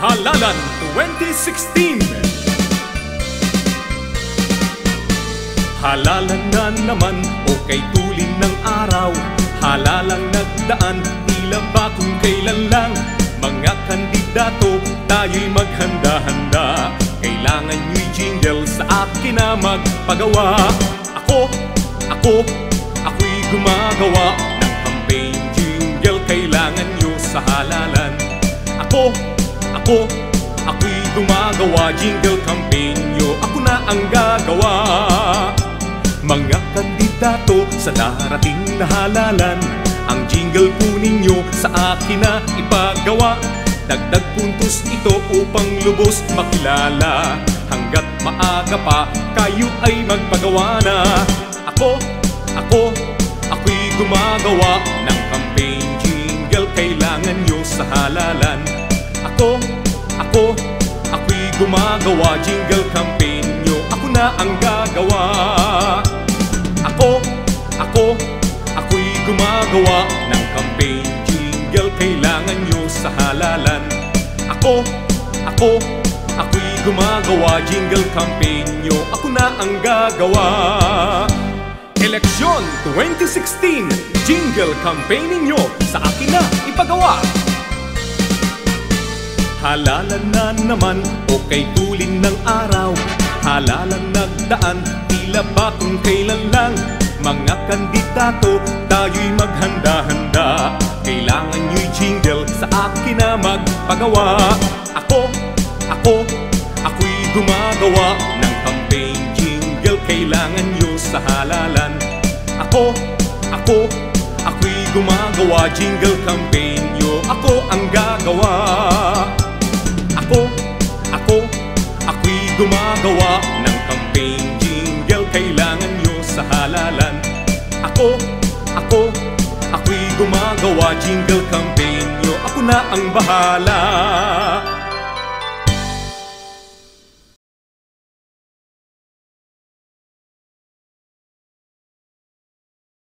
Halalan 2016. Halalan na naman o kay tulin ng araw, halalang nagdaan, tila ba kung kailan lang. Mga kandidato, tayo'y maghanda-handa, kailangan nyo'y jingle sa akin na magpagawa. Ako'y gumagawa ng campaign jingle, kailangan nyo sa halalan. Ako'y gumagawa jingle campaign nyo, ako na ang gagawa. Mga kandidato sa darating na halalan, ang jingle po ninyo sa akin na ipagawa. Dagdag puntos ito upang lubos makilala, hanggat maaga pa kayo ay magpagawa na. Ako'y gumagawa ng campaign jingle, kailangan nyo sa halalan. Ako'y gumagawa jingle campaign nyo, ako na ang gagawa. Ako'y gumagawa ng campaign jingle, kailangan nyo sa halalan. Ako'y gumagawa jingle campaign nyo, ako na ang gagawa. Eleksyon 2016, jingle campaign ninyo sa akin na ipagawa. Halalan na naman o kay tulin ng araw, halalang nagdaan, tila ba kung kailan lang. Mga kandidato, tayo'y maghanda-handa, kailangan nyo'y jingle sa akin na magpagawa. Ako'y gumagawa ng campaign jingle, kailangan nyo sa halalan. Ako'y gumagawa jingle campaign nyo, ako ang gagawa. Ako'y gumagawa ng campaign jingle, kailangan nyo sa halalan. Ako'y gumagawa jingle campaign nyo, ako na ang bahala.